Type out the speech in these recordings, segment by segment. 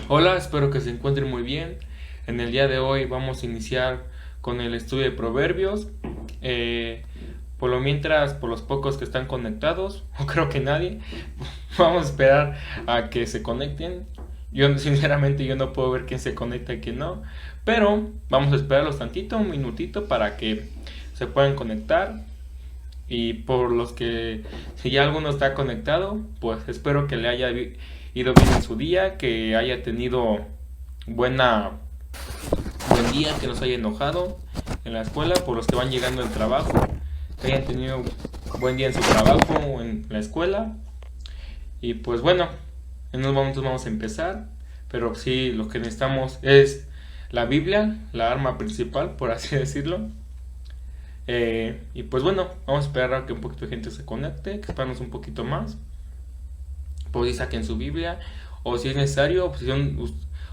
Hola, espero que se encuentren muy bien. En el día de hoy vamos a iniciar con el estudio de proverbios. Eh, por lo mientras, por los pocos que están conectados, o creo que nadie, vamos a esperar a que se conecten. Yo sinceramente yo no puedo ver quién se conecta y quién no, pero vamos a esperarlos tantito, un minutito para que se puedan conectar. Y por los que, si ya alguno está conectado, pues espero que le haya ido bien en su día, que haya tenido buena, buen día, que no se haya enojado en la escuela. Por los que van llegando al trabajo, que hayan tenido buen día en su trabajo o en la escuela. Y pues bueno, en unos momentos vamos a empezar, pero sí, lo que necesitamos es la Biblia, la arma principal, por así decirlo. Y pues bueno, vamos a esperar a que un poquito de gente se conecte, que esperamos un poquito más. Pues y saquen su Biblia, o si es necesario,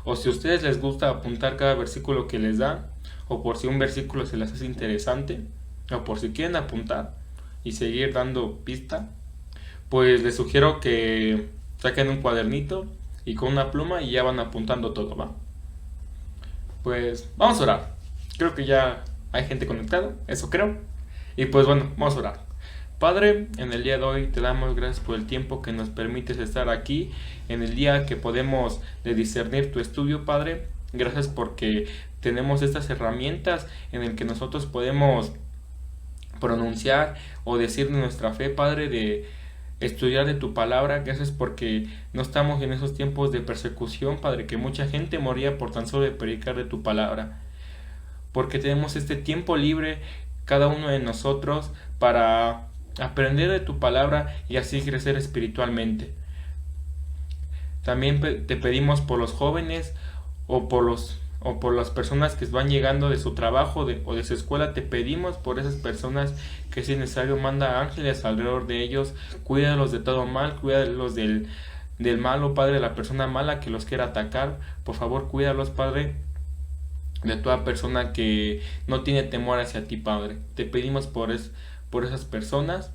o si a ustedes les gusta apuntar cada versículo que les da, o por si un versículo se les hace interesante, o por si quieren apuntar y seguir dando pista, pues les sugiero que saquen un cuadernito y con una pluma y ya van apuntando todo, ¿va? Pues vamos a orar. Creo que ya hay gente conectada, eso creo. Y pues bueno, vamos a orar. Padre, en el día de hoy te damos gracias por el tiempo que nos permites estar aquí, en el día que podemos de discernir tu estudio, Padre. Gracias porque tenemos estas herramientas en el que nosotros podemos pronunciar o decir nuestra fe, Padre, de estudiar de tu palabra. Gracias porque no estamos en esos tiempos de persecución, Padre, que mucha gente moría por tan solo de predicar de tu palabra. Porque tenemos este tiempo libre, cada uno de nosotros, para aprender de tu palabra y así crecer espiritualmente. También te pedimos por los jóvenes o por las personas que van llegando de su trabajo o de su escuela. Te pedimos por esas personas que si es necesario manda ángeles alrededor de ellos, cuídalos de todo mal, cuídalos del malo, Padre, de la persona mala que los quiera atacar. Por favor, cuídalos, Padre, de toda persona que no tiene temor hacia ti, Padre. Te pedimos por esas personas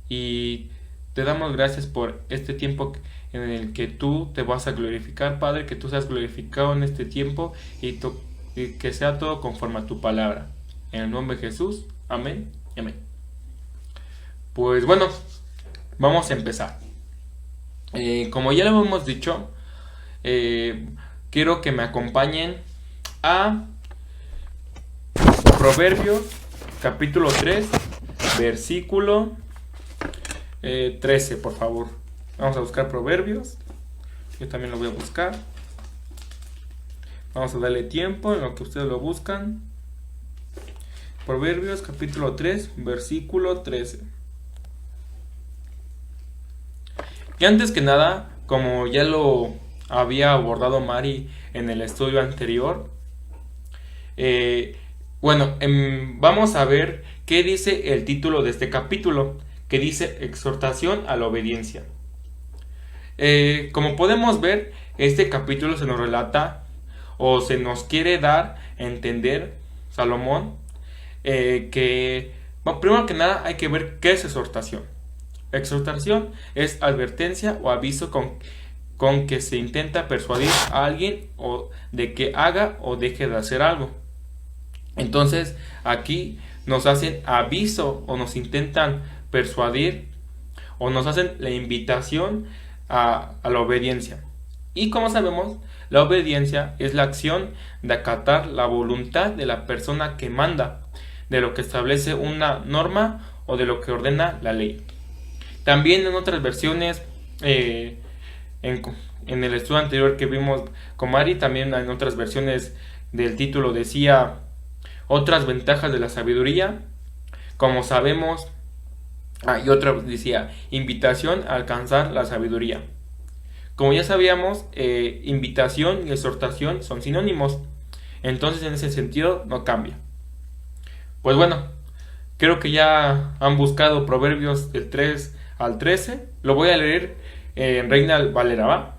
y te damos gracias por este tiempo en el que tú te vas a glorificar, Padre, que tú seas glorificado en este tiempo y que sea todo conforme a tu palabra. En el nombre de Jesús, amén y amén. Pues bueno, vamos a empezar. Como ya lo hemos dicho, quiero que me acompañen a Proverbios capítulo 3, versículo 13, por favor. Vamos a buscar Proverbios. Yo también lo voy a buscar. Vamos a darle tiempo en lo que ustedes lo buscan. Proverbios capítulo 3, versículo 13. Y antes que nada, como ya lo había abordado Mari en el estudio anterior, vamos a ver qué dice el título de este capítulo, que dice exhortación a la obediencia. Como podemos ver, este capítulo se nos relata o se nos quiere dar a entender, Salomón, primero que nada hay que ver qué es exhortación. Exhortación es advertencia o aviso con que se intenta persuadir a alguien o de que haga o deje de hacer algo. Entonces aquí nos hacen aviso o nos intentan persuadir o nos hacen la invitación a la obediencia. Y como sabemos, la obediencia es la acción de acatar la voluntad de la persona que manda, de lo que establece una norma o de lo que ordena la ley. También en otras versiones, en el estudio anterior que vimos con Mari, también en otras versiones del título decía otras ventajas de la sabiduría, como sabemos, y otra decía invitación a alcanzar la sabiduría. Como ya sabíamos, invitación y exhortación son sinónimos, entonces en ese sentido no cambia. Pues bueno, creo que ya han buscado Proverbios del 3 al 13. Lo voy a leer en Reina Valera, ¿va?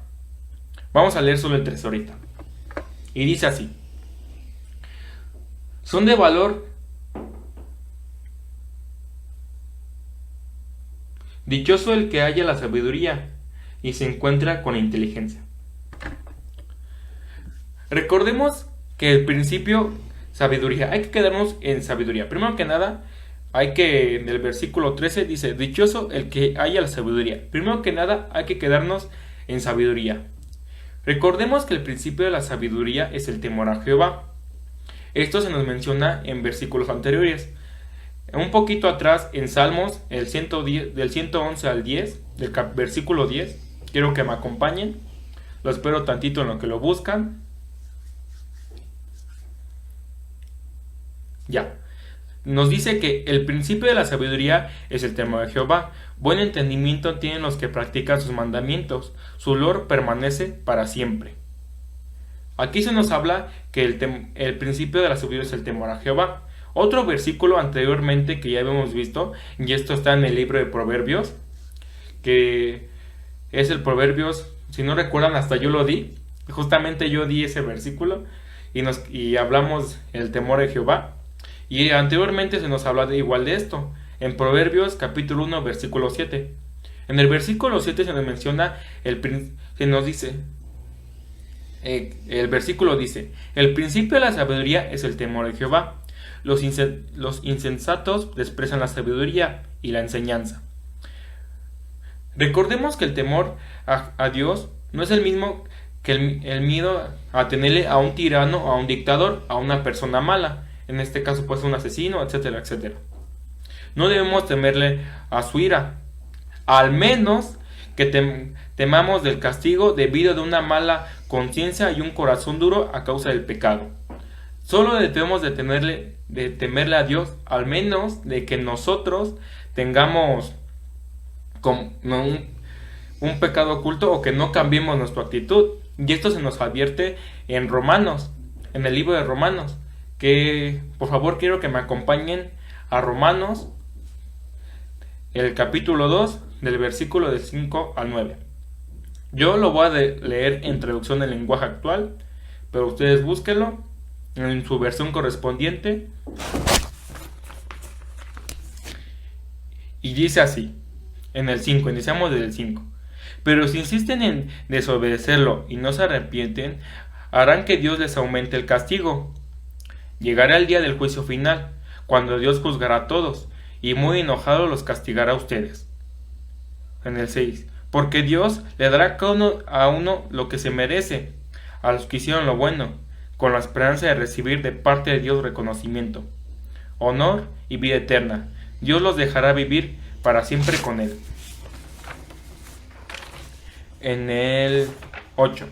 Vamos a leer solo el 13 ahorita. Y dice así: son de valor dichoso el que haya la sabiduría y se encuentra con la inteligencia. Recordemos que el principio, sabiduría, hay que quedarnos en sabiduría. Primero que nada, en el versículo 13 dice, dichoso el que haya la sabiduría. Primero que nada, hay que quedarnos en sabiduría. Recordemos que el principio de la sabiduría es el temor a Jehová. Esto se nos menciona en versículos anteriores. Un poquito atrás, en Salmos, el 110, del 111 al 10, del versículo 10, quiero que me acompañen. Lo espero tantito en lo que lo buscan. Ya. Nos dice que el principio de la sabiduría es el temor de Jehová. Buen entendimiento tienen los que practican sus mandamientos. Su olor permanece para siempre. Aquí se nos habla que el principio de la sabiduría es el temor a Jehová. Otro versículo anteriormente que ya habíamos visto, y esto está en el libro de Proverbios, que es el Proverbios, si no recuerdan, hasta yo lo di. Justamente yo di ese versículo y hablamos el temor de Jehová. Y anteriormente se nos habla igual de esto, en Proverbios capítulo 1, versículo 7. En el versículo 7 se nos menciona, se nos dice, el versículo dice, el principio de la sabiduría es el temor de Jehová. Los insensatos desprecian la sabiduría y la enseñanza. Recordemos que el temor a Dios no es el mismo que el miedo a tenerle a un tirano, a un dictador, a una persona mala. En este caso puede ser un asesino, etcétera, etcétera. No debemos temerle a su ira, al menos que temamos del castigo debido de una mala conciencia y un corazón duro a causa del pecado. Solo debemos de temerle a Dios, al menos de que nosotros tengamos un pecado oculto o que no cambiemos nuestra actitud. Y esto se nos advierte en Romanos, en el libro de Romanos, que por favor quiero que me acompañen a Romanos, el capítulo 2, del versículo del 5 al 9. Yo lo voy a leer en traducción en lenguaje actual, pero ustedes búsquenlo en su versión correspondiente. Y dice así, en el 5, iniciamos desde el 5. Pero si insisten en desobedecerlo y no se arrepienten, harán que Dios les aumente el castigo. Llegará el día del juicio final, cuando Dios juzgará a todos, y muy enojado los castigará a ustedes. En el 6. Porque Dios le dará a uno lo que se merece, a los que hicieron lo bueno, con la esperanza de recibir de parte de Dios reconocimiento, honor y vida eterna. Dios los dejará vivir para siempre con Él. En el 8.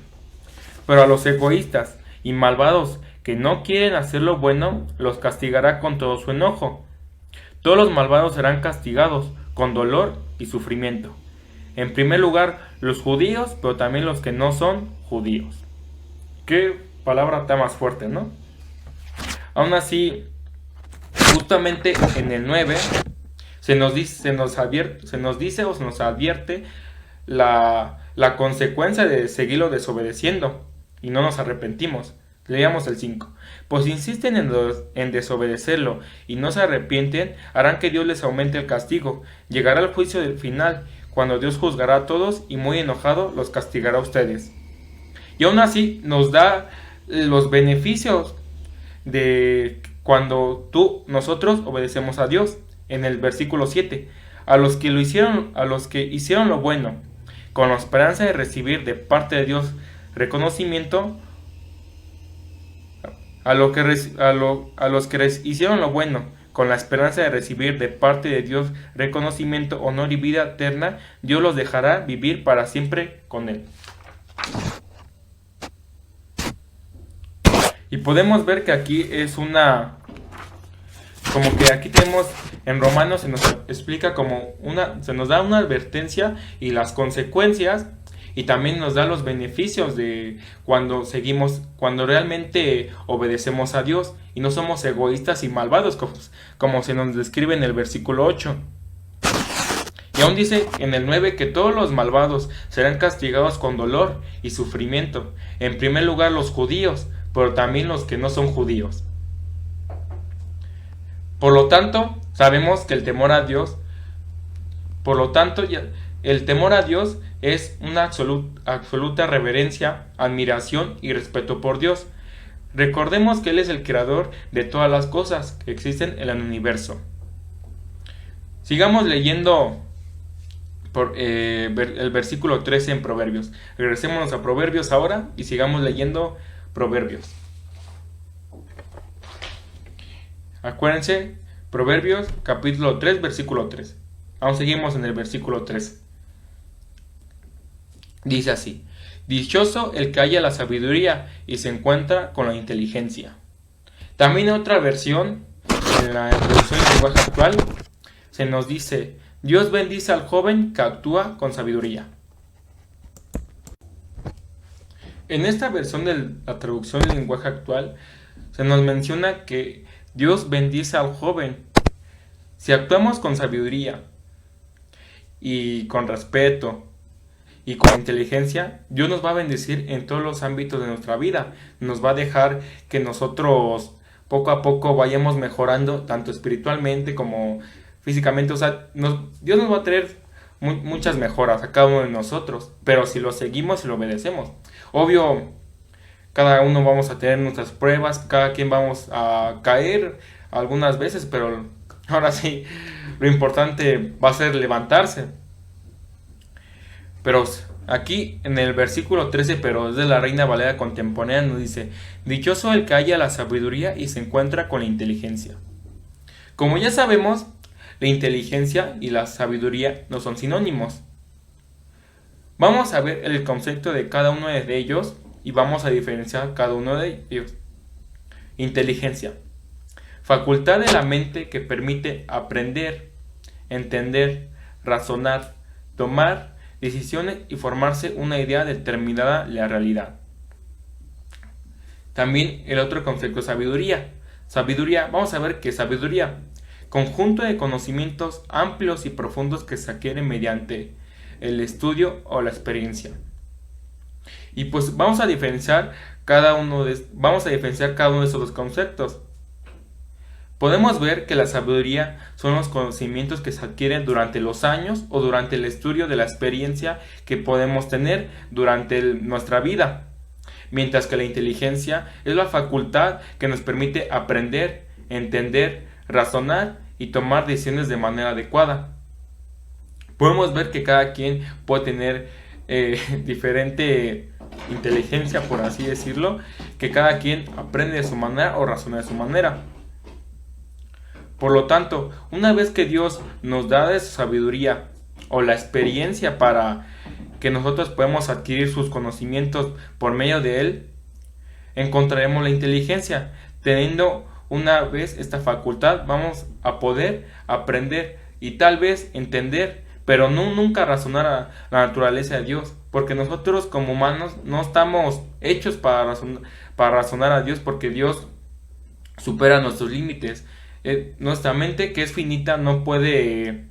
Pero a los egoístas y malvados que no quieren hacer lo bueno, los castigará con todo su enojo. Todos los malvados serán castigados con dolor y sufrimiento. En primer lugar, los judíos, pero también los que no son judíos. Qué palabra tan más fuerte, ¿no? Aún así, justamente en el 9 se nos advierte la consecuencia de seguirlo desobedeciendo y no nos arrepentimos. Leamos el 5. Pues si insisten en desobedecerlo y no se arrepienten, harán que Dios les aumente el castigo. Llegará el juicio del final, cuando Dios juzgará a todos y muy enojado los castigará a ustedes. Y aún así nos da los beneficios de cuando nosotros obedecemos a Dios. En el versículo 7, a los que hicieron lo bueno, con la esperanza de recibir de parte de Dios reconocimiento, a los que hicieron lo bueno, con la esperanza de recibir de parte de Dios reconocimiento, honor y vida eterna, Dios los dejará vivir para siempre con Él. Y podemos ver que aquí como que aquí tenemos en Romanos, se nos explica se nos da una advertencia y las consecuencias, y también nos da los beneficios de cuando realmente obedecemos a Dios y no somos egoístas y malvados, como se nos describe en el versículo 8. Y aún dice en el 9 que todos los malvados serán castigados con dolor y sufrimiento. En primer lugar los judíos, pero también los que no son judíos. Por lo tanto, sabemos que el temor a Dios, El temor a Dios es una absoluta reverencia, admiración y respeto por Dios. Recordemos que Él es el creador de todas las cosas que existen en el universo. Sigamos leyendo el versículo 13 en Proverbios. Regresémonos a Proverbios ahora y sigamos leyendo Proverbios. Acuérdense, Proverbios capítulo 3, versículo 3. Aún seguimos en el versículo 3. Dice así: dichoso el que halla la sabiduría y se encuentra con la inteligencia. También otra versión, en la traducción en lenguaje actual, se nos dice: Dios bendice al joven que actúa con sabiduría. En esta versión de la traducción en lenguaje actual, se nos menciona que Dios bendice al joven. Si actuamos con sabiduría y con respeto y con inteligencia, Dios nos va a bendecir en todos los ámbitos de nuestra vida. Nos va a dejar que nosotros poco a poco vayamos mejorando tanto espiritualmente como físicamente. O sea, Dios nos va a traer muchas mejoras a cada uno de nosotros, pero si lo seguimos y lo obedecemos. Obvio, cada uno vamos a tener nuestras pruebas, cada quien vamos a caer algunas veces, pero ahora sí, lo importante va a ser levantarse. Pero aquí en el versículo 13, pero es de la Reina Valera contemporánea, nos dice: dichoso el que halla la sabiduría y se encuentra con la inteligencia. Como ya sabemos, la inteligencia y la sabiduría no son sinónimos. Vamos a ver el concepto de cada uno de ellos y vamos a diferenciar cada uno de ellos. Inteligencia: facultad de la mente que permite aprender, entender, razonar, tomar decisiones y formarse una idea determinada de la realidad. También el otro concepto es sabiduría. Sabiduría, vamos a ver qué es sabiduría: conjunto de conocimientos amplios y profundos que se adquieren mediante el estudio o la experiencia. Y pues vamos a diferenciar cada uno de esos dos conceptos. Podemos ver que la sabiduría son los conocimientos que se adquieren durante los años o durante el estudio de la experiencia que podemos tener durante nuestra vida, mientras que la inteligencia es la facultad que nos permite aprender, entender, razonar y tomar decisiones de manera adecuada. Podemos ver que cada quien puede tener diferente inteligencia, por así decirlo, que cada quien aprende de su manera o razona de su manera. Por lo tanto, una vez que Dios nos da de su sabiduría o la experiencia para que nosotros podamos adquirir sus conocimientos por medio de Él, encontraremos la inteligencia. Teniendo una vez esta facultad, vamos a poder aprender y tal vez entender, pero nunca razonar a la naturaleza de Dios, porque nosotros como humanos no estamos hechos para razonar a Dios, porque Dios supera nuestros límites. Nuestra mente, que es finita, no puede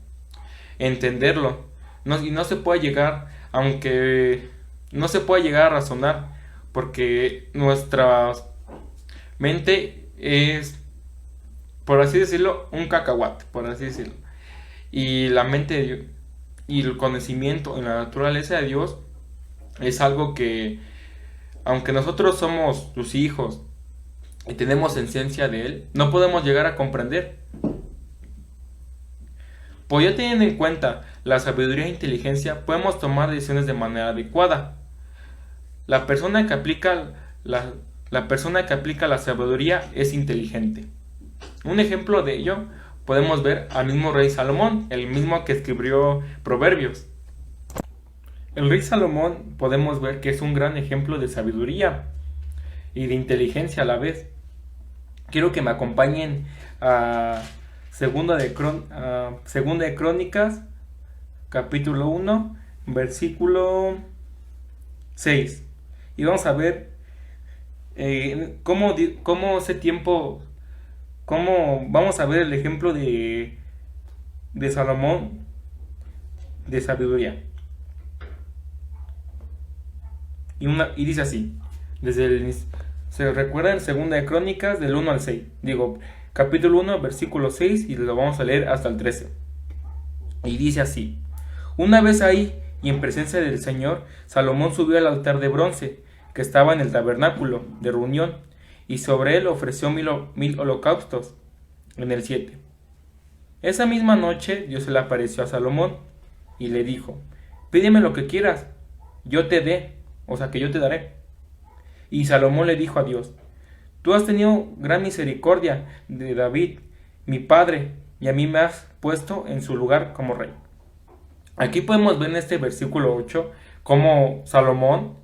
entenderlo, y no se puede llegar, aunque no se puede llegar a razonar, porque nuestra mente es, por así decirlo, un cacahuate, por así decirlo. Y la mente y el conocimiento en la naturaleza de Dios es algo que, aunque nosotros somos sus hijos y tenemos esencia de Él, no podemos llegar a comprender. Pues ya teniendo en cuenta la sabiduría e inteligencia, podemos tomar decisiones de manera adecuada. La persona que aplica la sabiduría es inteligente. Un ejemplo de ello podemos ver al mismo rey Salomón, el mismo que escribió Proverbios. El rey Salomón podemos ver que es un gran ejemplo de sabiduría y de inteligencia a la vez. Quiero que me acompañen a Segunda de Crónicas, capítulo 1, versículo 6. Y vamos a ver cómo vamos a ver el ejemplo de Salomón de sabiduría. Y dice así, se recuerda en Segunda de Crónicas del 1 al 6. Capítulo 1, versículo 6, y lo vamos a leer hasta el 13. Y dice así: Una vez ahí, y en presencia del Señor, Salomón subió al altar de bronce, que estaba en el tabernáculo de reunión, y sobre él ofreció 1000 holocaustos. En el 7. Esa misma noche Dios se le apareció a Salomón, y le dijo: pídeme lo que quieras, yo te dé, o sea que yo te daré. Y Salomón le dijo a Dios: tú has tenido gran misericordia de David, mi padre, y a mí me has puesto en su lugar como rey. Aquí podemos ver en este versículo 8 cómo Salomón,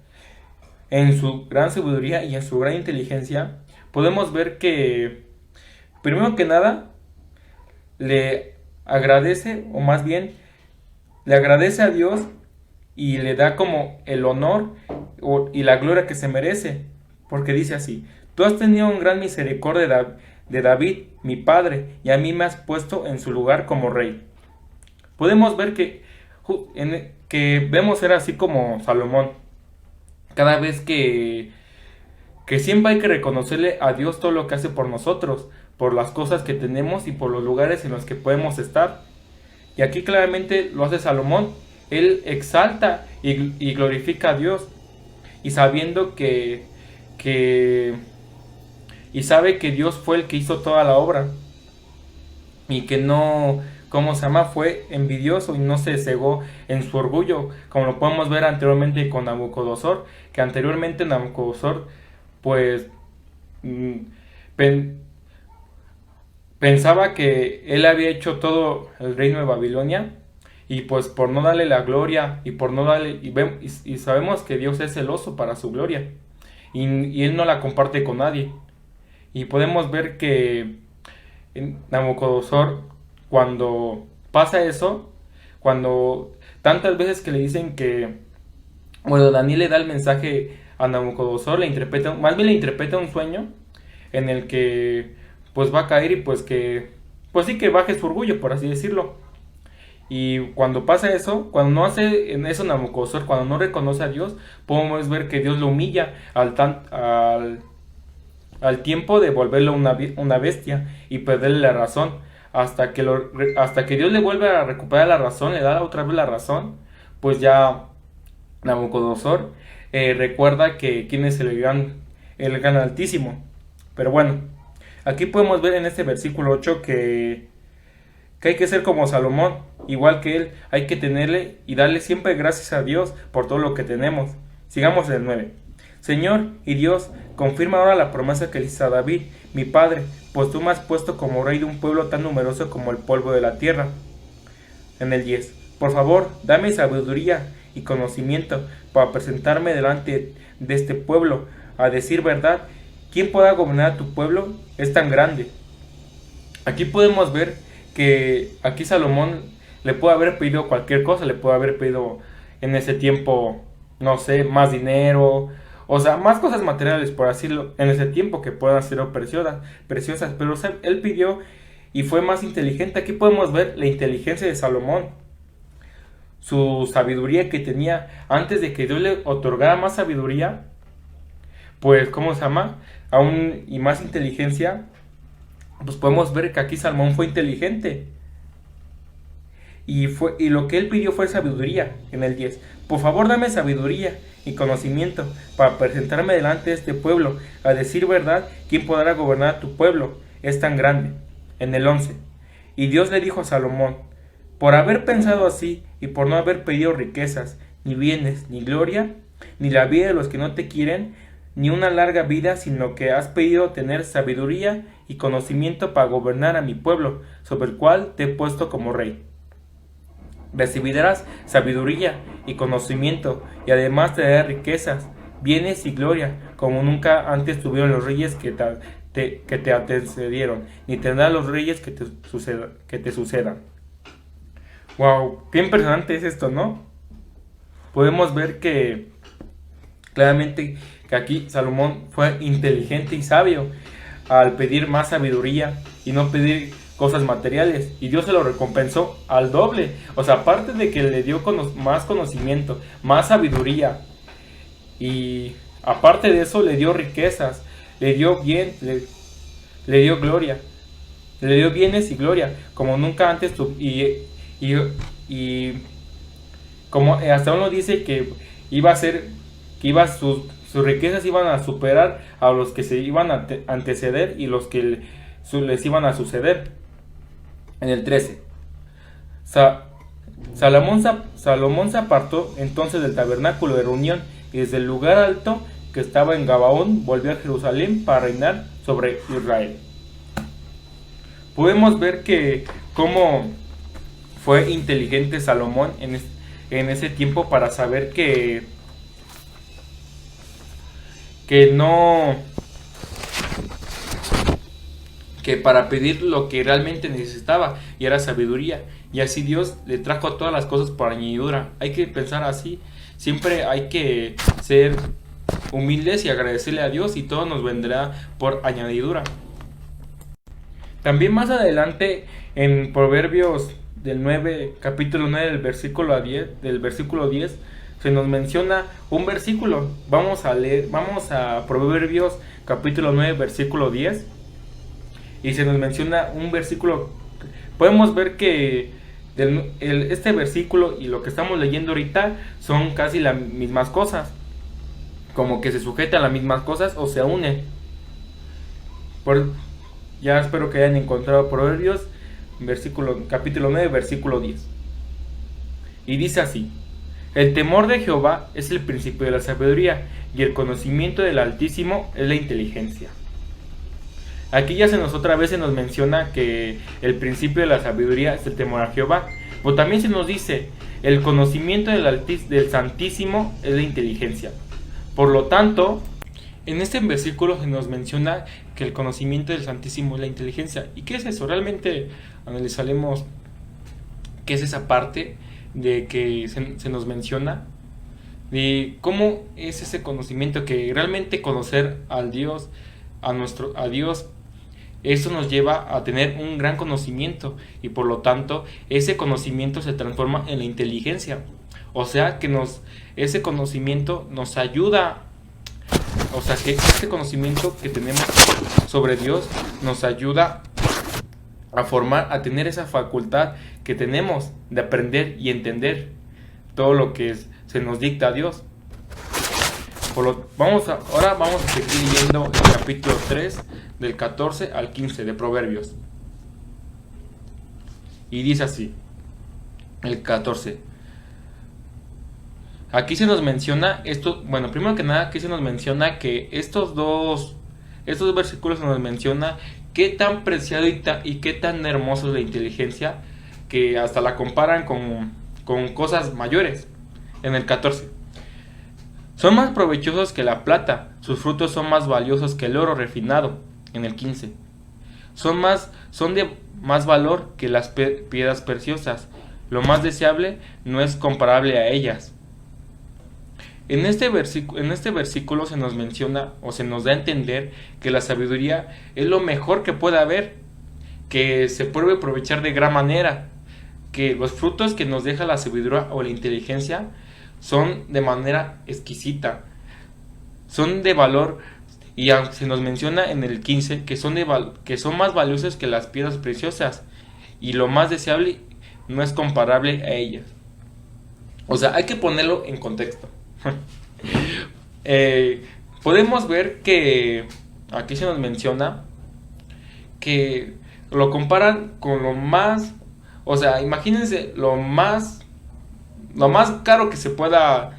en su gran sabiduría y en su gran inteligencia, podemos ver que, primero que nada, le agradece, o más bien, le agradece a Dios y le da como el honor y la gloria que se merece, porque dice así: tú has tenido un gran misericordia de David, mi padre, y a mí me has puesto en su lugar como rey. Podemos ver que vemos ser así como Salomón, cada vez que siempre hay que reconocerle a Dios todo lo que hace por nosotros, por las cosas que tenemos y por los lugares en los que podemos estar. Y aquí claramente lo hace Salomón. Él exalta y glorifica a Dios, y sabiendo y sabe que Dios fue el que hizo toda la obra, y que no, fue envidioso y no se cegó en su orgullo, como lo podemos ver anteriormente con Nabucodonosor, que anteriormente Nabucodonosor pues pensaba que él había hecho todo el reino de Babilonia, y pues por no darle la gloria y por no darle, y sabemos que Dios es celoso para su gloria, y él no la comparte con nadie. Y podemos ver que Nabucodonosor, cuando pasa eso, cuando tantas veces que le dicen que, bueno, Daniel le da el mensaje a Nabucodonosor, más bien le interpreta un sueño en el que pues va a caer, y pues sí que baje su orgullo, por así decirlo. Y cuando pasa eso, cuando no hace en eso Nabucodonosor, cuando no reconoce a Dios, podemos ver que Dios lo humilla al tiempo de volverlo una bestia y perderle la razón, hasta que Dios le vuelve a recuperar la razón, le da otra vez la razón. Pues ya Nabucodonosor recuerda que quién es el gran Altísimo. Pero bueno, aquí podemos ver en este versículo 8 que hay que ser como Salomón, igual que él. Hay que tenerle y darle siempre gracias a Dios por todo lo que tenemos. Sigamos en el 9. Señor y Dios, confirma ahora la promesa que le hice a David, mi padre, pues tú me has puesto como rey de un pueblo tan numeroso como el polvo de la tierra. En el 10. Por favor, dame sabiduría y conocimiento para presentarme delante de este pueblo. A decir verdad, ¿quién podrá gobernar a tu pueblo? Es tan grande. Aquí podemos ver que aquí Salomón le puede haber pedido cualquier cosa, le puede haber pedido en ese tiempo, no sé, más dinero, o sea, más cosas materiales, por decirlo, en ese tiempo, que puedan ser preciosas, pero él pidió y fue más inteligente. Aquí podemos ver la inteligencia de Salomón, su sabiduría que tenía antes de que Dios le otorgara más sabiduría, pues, aún y más inteligencia. Pues podemos ver que aquí Salomón fue inteligente, y lo que él pidió fue sabiduría. En el 10. Por favor, dame sabiduría y conocimiento para presentarme delante de este pueblo. A decir verdad, ¿quién podrá gobernar a tu pueblo? Es tan grande. En el 11. Y Dios le dijo a Salomón: por haber pensado así y por no haber pedido riquezas, ni bienes, ni gloria, ni la vida de los que no te quieren, ni una larga vida, sino que has pedido tener sabiduría y conocimiento para gobernar a mi pueblo, sobre el cual te he puesto como rey. Recibirás sabiduría y conocimiento, y además te daré riquezas, bienes y gloria, como nunca antes tuvieron los reyes que te antecedieron, ni tendrán los reyes que te sucedan. Wow, qué impresionante es esto, ¿no? Podemos ver que claramente que aquí Salomón fue inteligente y sabio al pedir más sabiduría y no pedir cosas materiales, y Dios se lo recompensó al doble. O sea, aparte de que le dio más conocimiento, más sabiduría, y aparte de eso le dio riquezas, le dio le dio gloria, le dio bienes y gloria como nunca antes como hasta uno dice que iba a ser, que iba sus riquezas iban a superar a los que se iban a anteceder y los que les iban a suceder. En el 13. Salomón se apartó entonces del tabernáculo de reunión y desde el lugar alto que estaba en Gabaón volvió a Jerusalén para reinar sobre Israel. Podemos ver que cómo fue inteligente Salomón en ese tiempo para saber que para pedir lo que realmente necesitaba, y era sabiduría, y así Dios le trajo todas las cosas por añadidura. Hay que pensar así, siempre hay que ser humildes y agradecerle a Dios, y todo nos vendrá por añadidura. También más adelante en Proverbios capítulo 9 del versículo 10 se nos menciona un versículo. Vamos a Proverbios capítulo 9 versículo 10 y se nos menciona un versículo. Podemos ver que este versículo y lo que estamos leyendo ahorita son casi las mismas cosas, como que se sujetan a las mismas cosas o se unen. Ya espero que hayan encontrado Proverbios capítulo 9 versículo 10, y dice así: el temor de Jehová es el principio de la sabiduría, y el conocimiento del Altísimo es la inteligencia. Aquí ya otra vez se nos menciona que el principio de la sabiduría es el temor a Jehová, pero también se nos dice el conocimiento del Santísimo es la inteligencia. Por lo tanto, en este versículo se nos menciona que el conocimiento del Santísimo es la inteligencia. ¿Y qué es eso? Realmente analizaremos qué es esa parte de que se nos menciona, de cómo es ese conocimiento, que realmente conocer al Dios, a Dios, eso nos lleva a tener un gran conocimiento, y por lo tanto ese conocimiento se transforma en la inteligencia. O sea que ese conocimiento nos ayuda, o sea que este conocimiento que tenemos sobre Dios nos ayuda a tener esa facultad que tenemos de aprender y entender todo lo que se nos dicta a Dios. Ahora vamos a seguir leyendo el capítulo 3 del 14 al 15 de Proverbios. Y dice así, el 14. Aquí se nos menciona esto, bueno, primero que nada aquí se nos menciona que estos dos versículos se nos menciona qué tan preciado y qué tan hermoso es la inteligencia, que hasta la comparan con cosas mayores. En el 14. Son más provechosos que la plata, sus frutos son más valiosos que el oro refinado. En el 15. Son de más valor que las piedras preciosas, lo más deseable no es comparable a ellas. En este versículo se nos menciona o se nos da a entender que la sabiduría es lo mejor que puede haber, que se puede aprovechar de gran manera, que los frutos que nos deja la sabiduría o la inteligencia son de manera exquisita, son de valor, y se nos menciona en el 15 que son más valiosos que las piedras preciosas, y lo más deseable no es comparable a ellas. O sea, hay que ponerlo en contexto. Podemos ver que aquí se nos menciona que lo comparan con lo más, o sea, imagínense lo más caro que se pueda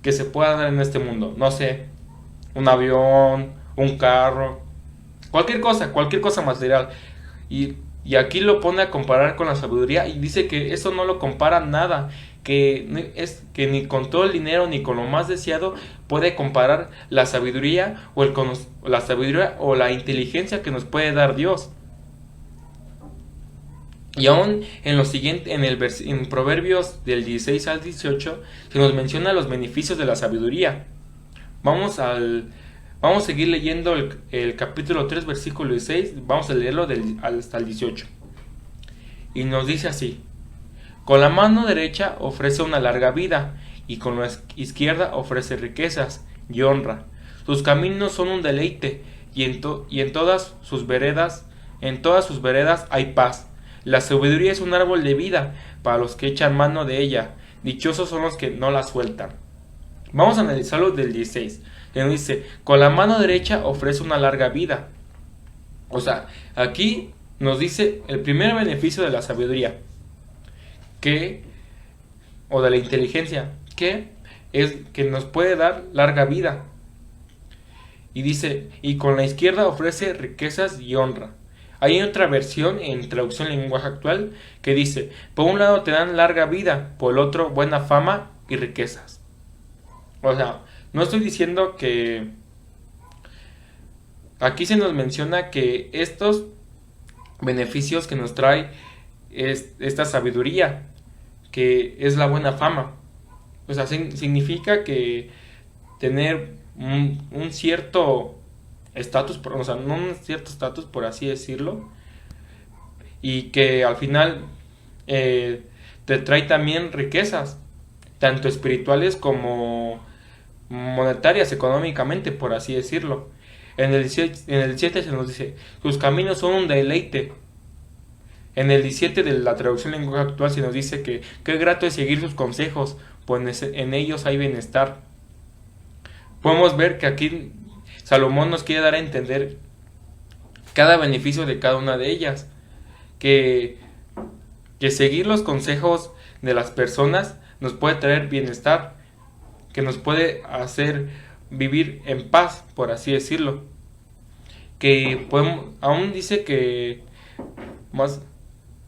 dar en este mundo. No sé, un avión, un carro, cualquier cosa material. Y aquí lo pone a comparar con la sabiduría y dice que eso no lo compara nada, que ni con todo el dinero ni con lo más deseado puede comparar la sabiduría o la inteligencia que nos puede dar Dios. Y aún en lo siguiente, en Proverbios del 16 al 18 se nos menciona los beneficios de la sabiduría. Vamos a seguir leyendo el capítulo 3 versículo 16. Vamos a leerlo hasta el 18. Y nos dice así: con la mano derecha ofrece una larga vida, y con la izquierda ofrece riquezas y honra. Sus caminos son un deleite, y en todas sus veredas hay paz. La sabiduría es un árbol de vida para los que echan mano de ella. Dichosos son los que no la sueltan. Vamos a analizarlo del 16. Que nos dice, con la mano derecha ofrece una larga vida. O sea, aquí nos dice el primer beneficio de la sabiduría, o de la inteligencia, que es que nos puede dar larga vida. Y dice, y con la izquierda ofrece riquezas y honra. Hay otra versión en traducción en lenguaje actual que dice, por un lado te dan larga vida, por el otro buena fama y riquezas. O sea, no estoy diciendo que... Aquí se nos menciona que estos beneficios que nos trae esta sabiduría, que es la buena fama. O sea, significa que tener un cierto estatus, o sea, no un cierto estatus por así decirlo, y que al final te trae también riquezas, tanto espirituales como monetarias, económicamente, por así decirlo. En el 17 se nos dice, sus caminos son un deleite. En el 17 de la traducción en lenguaje actual se nos dice que qué grato es seguir sus consejos, pues en ellos hay bienestar. Podemos ver que aquí Salomón nos quiere dar a entender cada beneficio de cada una de ellas, que seguir los consejos de las personas nos puede traer bienestar, que nos puede hacer vivir en paz, por así decirlo. Que aún dice que más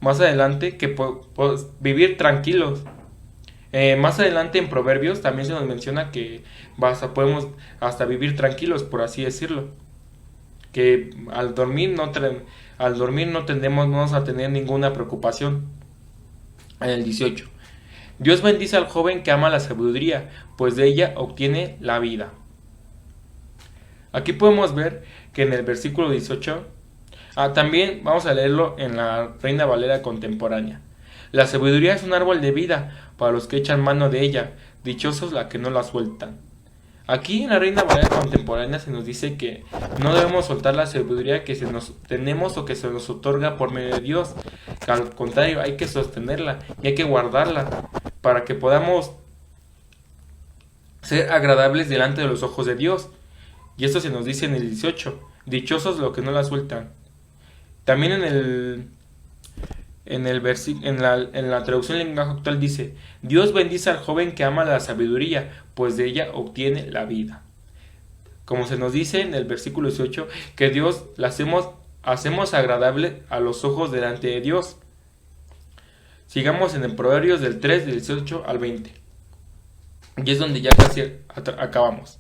adelante que podemos vivir tranquilos. Más adelante en Proverbios también se nos menciona que podemos hasta vivir tranquilos, por así decirlo. Que al dormir no tendemos a tener ninguna preocupación. En el 18. Dios bendice al joven que ama la sabiduría, pues de ella obtiene la vida. Aquí podemos ver que en el versículo 18, también vamos a leerlo en la Reina Valera contemporánea. La sabiduría es un árbol de vida para los que echan mano de ella, dichosos la que no la sueltan. Aquí en la Reina Valera contemporánea se nos dice que no debemos soltar la sabiduría que tenemos o que se nos otorga por medio de Dios. Que al contrario, hay que sostenerla y hay que guardarla para que podamos ser agradables delante de los ojos de Dios. Y esto se nos dice en el 18, dichosos los que no la sueltan. También en la traducción en lenguaje actual dice, Dios bendice al joven que ama la sabiduría, pues de ella obtiene la vida. Como se nos dice en el versículo 18, que Dios la hacemos agradable a los ojos delante de Dios. Sigamos en el Proverbios del 3, del 18 al 20. Y es donde ya casi acabamos.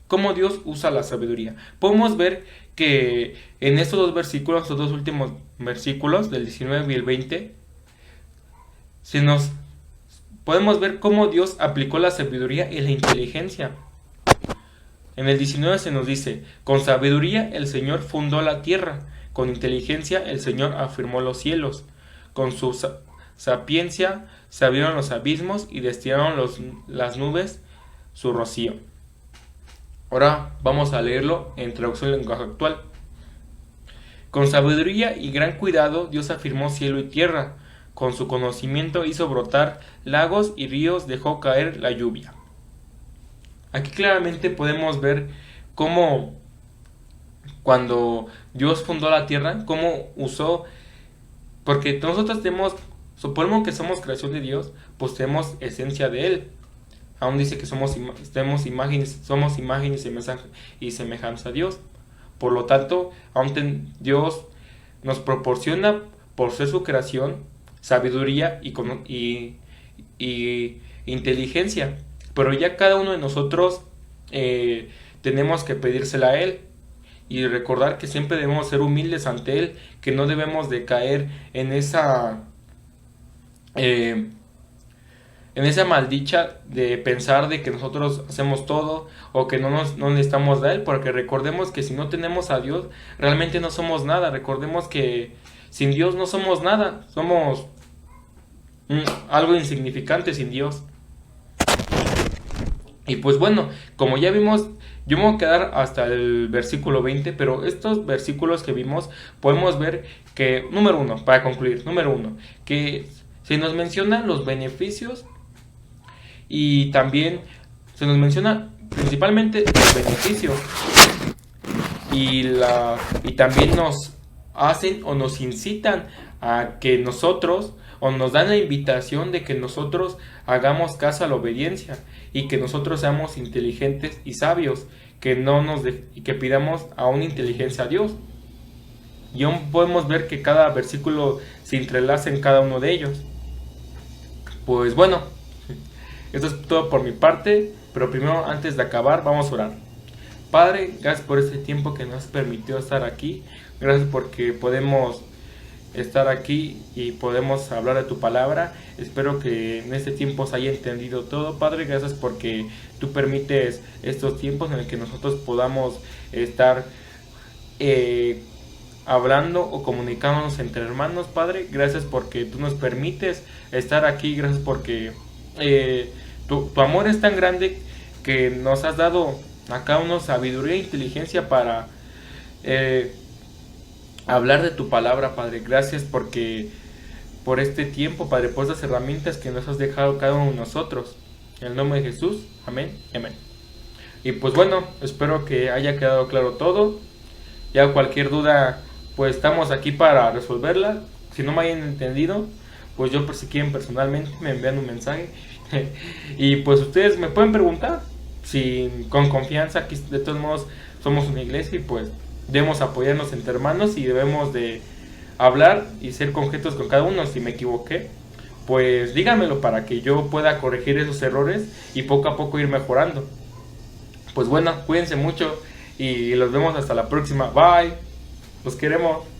¿Cómo Dios usa la sabiduría? Podemos ver que en estos dos versículos, estos dos últimos versículos, del 19 y el 20, podemos ver cómo Dios aplicó la sabiduría y la inteligencia. En el 19 se nos dice, con sabiduría el Señor fundó la tierra, con inteligencia el Señor afirmó los cielos, con su sapiencia se abrieron los abismos y destilaron las nubes su rocío. Ahora vamos a leerlo en traducción en lenguaje actual. Con sabiduría y gran cuidado Dios afirmó cielo y tierra. Con su conocimiento hizo brotar lagos y ríos, dejó caer la lluvia. Aquí claramente podemos ver cómo cuando Dios fundó la tierra, cómo usó, porque nosotros suponemos que somos creación de Dios, pues tenemos esencia de Él. Aún dice que somos imágenes y semejanza a Dios. Por lo tanto, Dios nos proporciona, por ser su creación, sabiduría y inteligencia. Pero ya cada uno de nosotros tenemos que pedírsela a Él. Y recordar que siempre debemos ser humildes ante Él, que no debemos de caer en esa maldicha de pensar de que nosotros hacemos todo o que no necesitamos de Él, porque recordemos que si no tenemos a Dios, realmente no somos nada. Recordemos que sin Dios no somos nada, somos algo insignificante sin Dios. Y pues bueno, como ya vimos, yo me voy a quedar hasta el versículo 20, pero estos versículos que vimos, podemos ver que, para concluir, número uno, que se nos mencionan los beneficios y también se nos menciona principalmente los beneficios y también nos hacen o nos incitan a que nosotros o nos dan la invitación de que nosotros hagamos caso a la obediencia y que nosotros seamos inteligentes y sabios, que no y que pidamos aún inteligencia a Dios. Y aún podemos ver que cada versículo se entrelaza en cada uno de ellos. Pues bueno, esto es todo por mi parte, pero primero, antes de acabar, vamos a orar. Padre, gracias por este tiempo que nos permitió estar aquí. Gracias porque podemos estar aquí y podemos hablar de tu palabra. Espero que en este tiempo se haya entendido todo. Padre, gracias porque tú permites estos tiempos en el que nosotros podamos estar hablando o comunicándonos entre hermanos. Padre, gracias porque tú nos permites estar aquí. Gracias porque tu amor es tan grande que nos has dado a cada uno sabiduría e inteligencia para hablar de tu palabra, Padre. Gracias porque por este tiempo, Padre, por estas herramientas que nos has dejado cada uno de nosotros. En el nombre de Jesús, amén y amén. Y pues bueno, espero que haya quedado claro todo. Ya cualquier duda, pues estamos aquí para resolverla. Si no me hayan entendido, pues yo, si quieren personalmente, me envían un mensaje. Y pues ustedes me pueden preguntar, con confianza. Aquí de todos modos somos una iglesia y pues debemos apoyarnos entre hermanos y debemos de hablar y ser concretos con cada uno. Si me equivoqué, pues díganmelo para que yo pueda corregir esos errores y poco a poco ir mejorando. Pues bueno, cuídense mucho y los vemos hasta la próxima. Bye, los queremos.